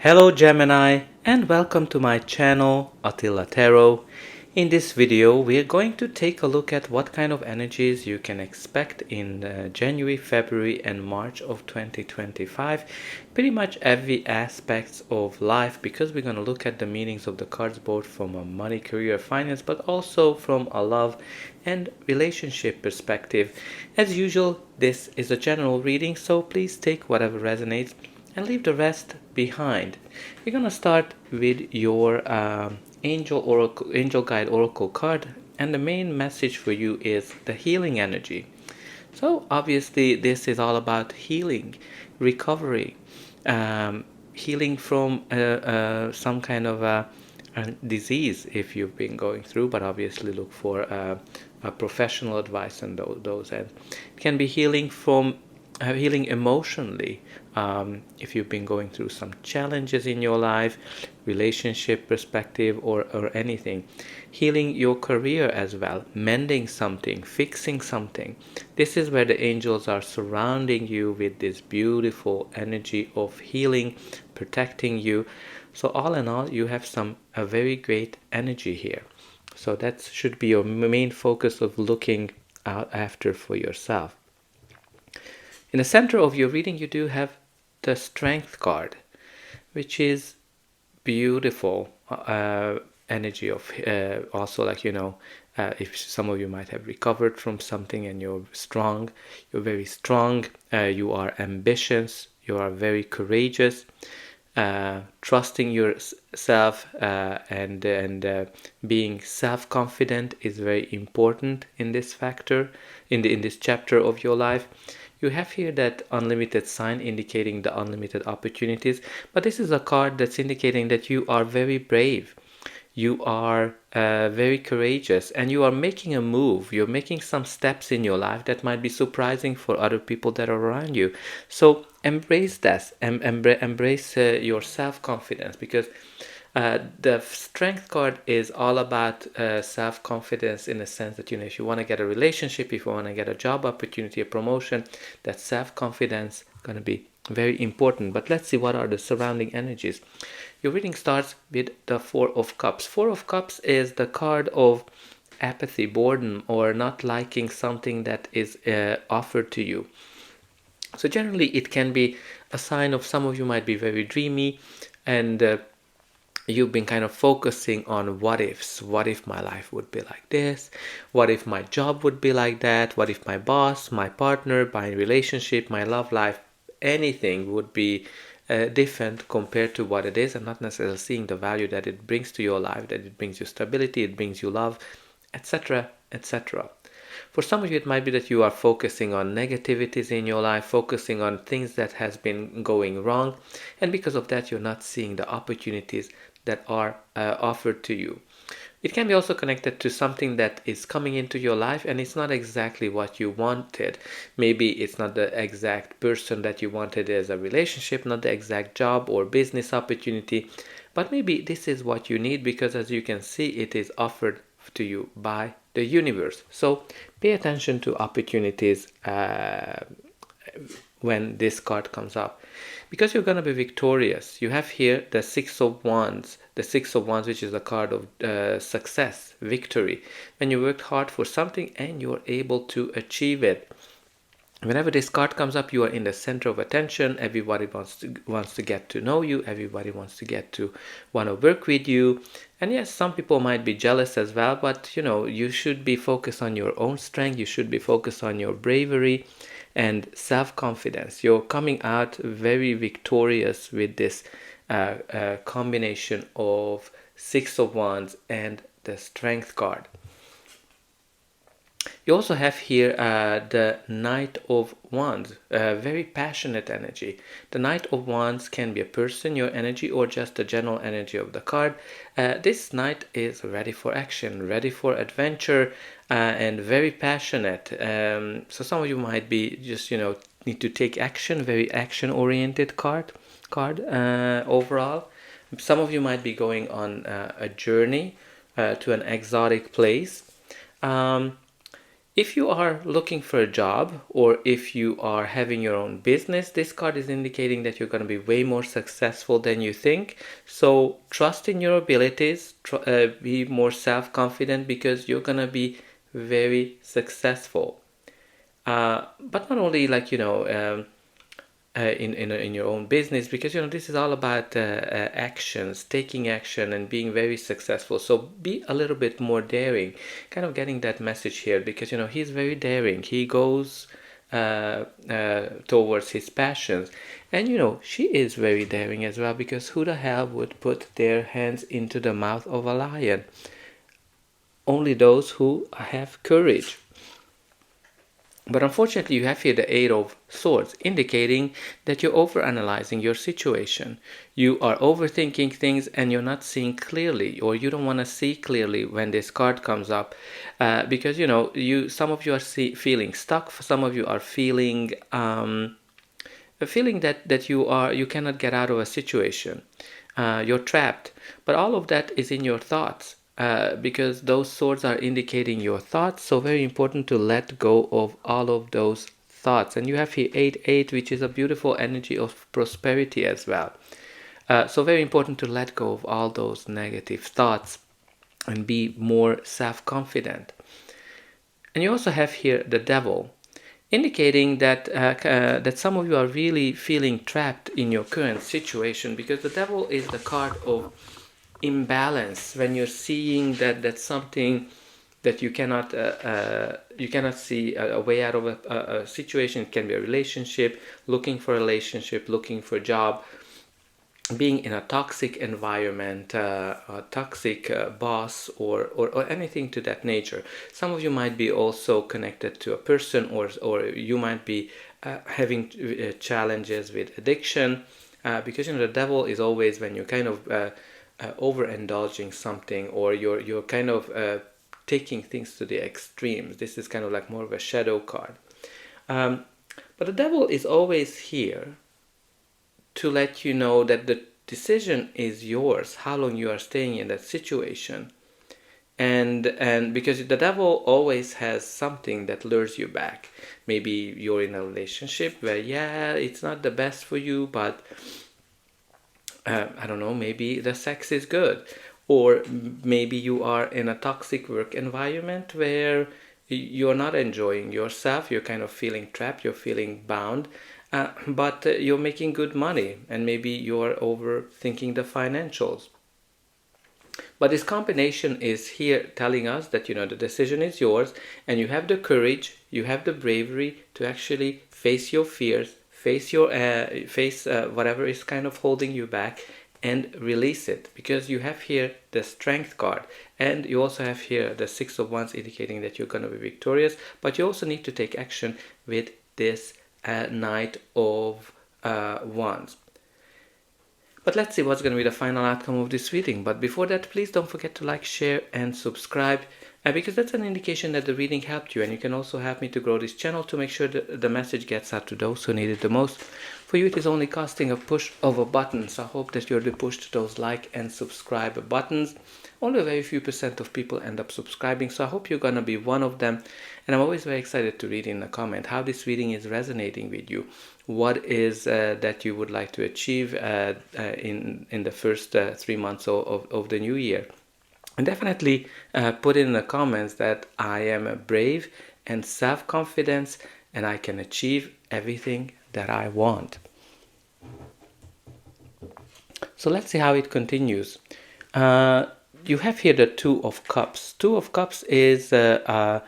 Hello Gemini and welcome to my channel Attila Tarot. In this video we are going to take a look at what kind of energies you can expect in January, February and March of 2025. Pretty much every aspect of life, because we're going to look at the meanings of the cards both from a money, career, finance, but also from a love and relationship perspective. As usual, this is a general reading, so please take whatever resonates and leave the rest behind. We're gonna start with your angel guide oracle card, and the main message for you is the healing energy. So obviously this is all about healing, recovery, healing from some kind of a disease if you've been going through, but obviously look for a professional advice on those. And it can be healing from healing emotionally, if you've been going through some challenges in your life, relationship perspective, or anything. Healing your career as well, mending something, fixing something. This is where the angels are surrounding you with this beautiful energy of healing, protecting you. So all in all, you have a very great energy here. So that should be your main focus of looking out after for yourself. In the center of your reading, you do have the Strength card, which is beautiful energy of also, like, if some of you might have recovered from something and you're strong, you're very strong, you are ambitious, you are very courageous, trusting yourself and being self-confident is very important in this factor, in this chapter of your life. You have here that unlimited sign indicating the unlimited opportunities, but this is a card that's indicating that you are very brave, you are very courageous, and you are making a move. You're making some steps in your life that might be surprising for other people that are around you. So embrace that, embrace your self-confidence, because the Strength card is all about self-confidence, in the sense that, if you want to get a relationship, if you want to get a job opportunity, a promotion, that self-confidence is going to be very important. But let's see what are the surrounding energies. Your reading starts with the Four of Cups. Four of Cups is the card of apathy, boredom, or not liking something that is offered to you. So generally it can be a sign of some of you might be very dreamy, and you've been kind of focusing on what ifs. What if my life would be like this? What if my job would be like that? What if my boss, my partner, my relationship, my love life, anything would be different compared to what it is, and not necessarily seeing the value that it brings to your life, that it brings you stability, it brings you love, etc., etc. For some of you, it might be that you are focusing on negativities in your life, focusing on things that has been going wrong, and because of that, you're not seeing the opportunities that are offered to you. It can be also connected to something that is coming into your life and it's not exactly what you wanted. Maybe it's not the exact person that you wanted as a relationship, not the exact job or business opportunity, but maybe this is what you need, because as you can see, it is offered to you by the universe. So pay attention to opportunities when this card comes up, because you're going to be victorious. You have here the Six of Wands, which is a card of success, victory, when you worked hard for something and you're able to achieve it. Whenever this card comes up, you are in the center of attention. Everybody wants to get to know you. Everybody wants to want to work with you. And yes, some people might be jealous as well, but you should be focused on your own strength. You should be focused on your bravery and self-confidence. You're coming out very victorious with this combination of Six of Wands and the Strength card. You also have here the Knight of Wands, very passionate energy. The Knight of Wands can be a person, your energy, or just the general energy of the card. This Knight is ready for action, ready for adventure, and very passionate. So some of you might be just, need to take action, very action-oriented card overall. Some of you might be going on a journey to an exotic place. If you are looking for a job or if you are having your own business, this card is indicating that you're going to be way more successful than you think. So trust in your abilities, be more self-confident, because you're going to be very successful. But not only like, in your own business, because this is all about actions, taking action and being very successful. So be a little bit more daring, kind of getting that message here, because he's very daring. He goes towards his passions, and she is very daring as well, because who the hell would put their hands into the mouth of a lion? Only those who have courage. But unfortunately, you have here the Eight of Swords, indicating that you're overanalyzing your situation. You are overthinking things and you're not seeing clearly, or you don't want to see clearly when this card comes up, because some of you are feeling stuck. Some of you are feeling feeling that you cannot get out of a situation. You're trapped. But all of that is in your thoughts. Because those swords are indicating your thoughts, so very important to let go of all of those thoughts. And you have here 8-8, which is a beautiful energy of prosperity as well. So very important to let go of all those negative thoughts and be more self-confident. And you also have here the Devil, indicating that that some of you are really feeling trapped in your current situation, because the Devil is the card of imbalance. When you're seeing that's something that you cannot see a way out of a situation. It can be a relationship, looking for a relationship, looking for a job, being in a toxic environment, a toxic boss, or anything to that nature. Some of you might be also connected to a person, or you might be having challenges with addiction, because the Devil is always when you kind of overindulging something, or you're kind of taking things to the extremes. This is kind of like more of a shadow card. But the Devil is always here to let you know that the decision is yours, how long you are staying in that situation. And because the Devil always has something that lures you back. Maybe you're in a relationship where, it's not the best for you, but I don't know, maybe the sex is good. Or maybe you are in a toxic work environment where you're not enjoying yourself, you're kind of feeling trapped, you're feeling bound, but you're making good money, and maybe you're overthinking the financials. But this combination is here telling us that, the decision is yours, and you have the courage, you have the bravery to actually face your fears, face whatever is kind of holding you back, and release it, because you have here the Strength card, and you also have here the Six of Wands, indicating that you're going to be victorious. But you also need to take action with this Knight of Wands. But let's see what's going to be the final outcome of this reading. But before that, please don't forget to like, share, and subscribe, because that's an indication that the reading helped you. And you can also help me to grow this channel to make sure that the message gets out to those who need it the most. For you, it is only costing a push of a button. So I hope that you'll be pushed to those like and subscribe buttons. Only a very few % of people end up subscribing, so I hope you're going to be one of them. And I'm always very excited to read in a comment how this reading is resonating with you. What is that you would like to achieve in the first 3 months of the new year? And definitely put in the comments that I am brave and self-confident, and I can achieve everything that I want. So let's see how it continues. You have here the Two of Cups. Two of Cups is a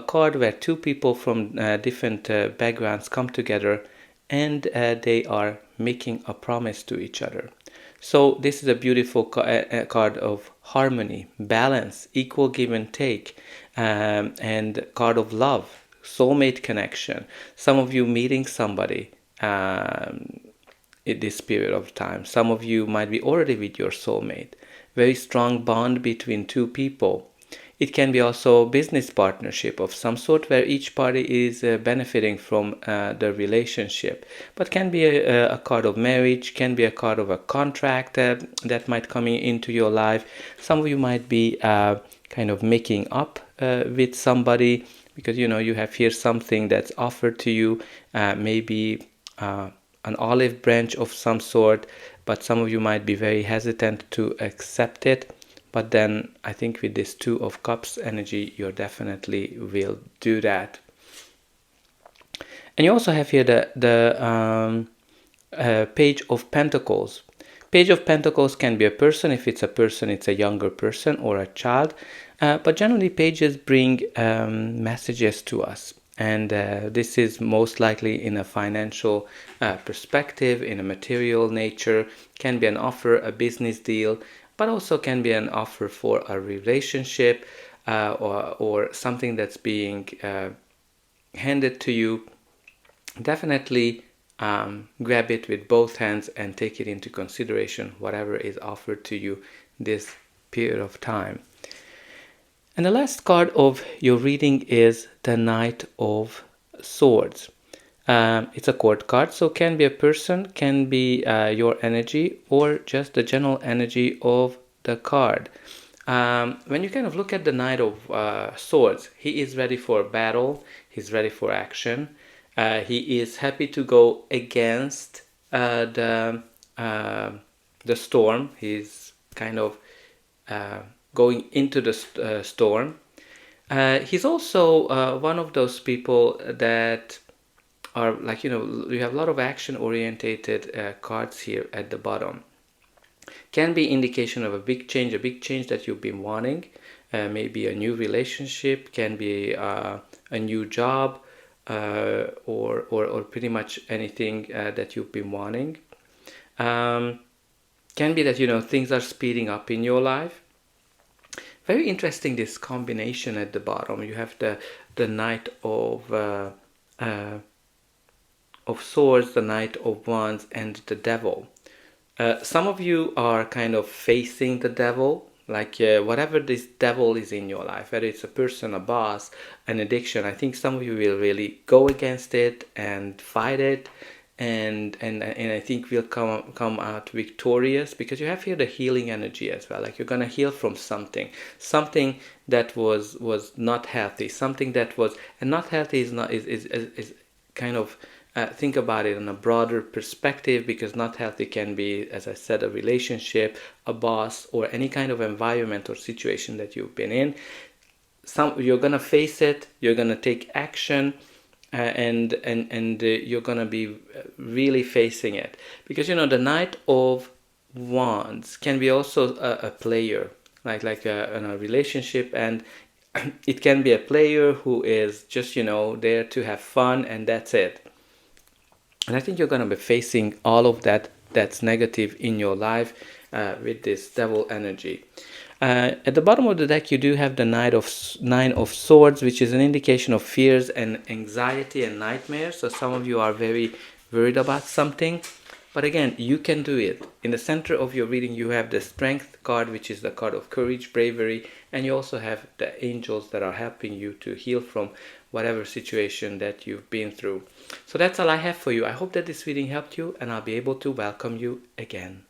card where two people from different backgrounds come together, and they are making a promise to each other. So this is a beautiful card of harmony, balance, equal give and take, and card of love, soulmate connection. Some of you meeting somebody in this period of time. Some of you might be already with your soulmate. Very strong bond between two people. It can be also a business partnership of some sort where each party is benefiting from the relationship. But can be a card of marriage, can be a card of a contract that might come into your life. Some of you might be kind of making up with somebody, because you have here something that's offered to you, maybe an olive branch of some sort, but some of you might be very hesitant to accept it. But then I think with this Two of Cups energy, you definitely will do that. And you also have here the Page of Pentacles. Page of Pentacles can be a person. If it's a person, it's a younger person or a child. But generally, pages bring messages to us. And this is most likely in a financial perspective, in a material nature, can be an offer, a business deal, but also can be an offer for a relationship, or something that's being handed to you. Definitely grab it with both hands and take it into consideration, whatever is offered to you this period of time. And the last card of your reading is the Knight of Swords. It's a court card, so can be a person, can be your energy, or just the general energy of the card. When you kind of look at the Knight of Swords, he is ready for battle, he's ready for action. He is happy to go against the storm. He's kind of going into the storm. He's also one of those people that are like, you have a lot of action-orientated cards here at the bottom. Can be indication of a big change that you've been wanting. Maybe a new relationship, can be a new job, or pretty much anything that you've been wanting. Can be that things are speeding up in your life. Very interesting, this combination at the bottom. You have the Knight of Swords, the Knight of Wands, and the Devil. Some of you are kind of facing the devil, like whatever this devil is in your life, whether it's a person, a boss, an addiction. I think some of you will really go against it and fight it, and I think we'll come out victorious, because you have here the healing energy as well. Like you're gonna heal from something that was not healthy, something that was, and not healthy is kind of think about it in a broader perspective, because not healthy can be, as I said, a relationship, a boss, or any kind of environment or situation that you've been in. You're gonna face it, you're gonna take action, and you're gonna be really facing it, because the Knight of Wands can be also a player, like in a relationship, and it can be a player who is just there to have fun, and that's it. And I think you're going to be facing all of that's negative in your life with this devil energy. At the bottom of the deck, you do have the Nine of Swords, which is an indication of fears and anxiety and nightmares. So some of you are very worried about something. But again, you can do it. In the center of your reading, you have the Strength card, which is the card of courage, bravery, and you also have the angels that are helping you to heal from whatever situation that you've been through. So that's all I have for you. I hope that this reading helped you, and I'll be able to welcome you again.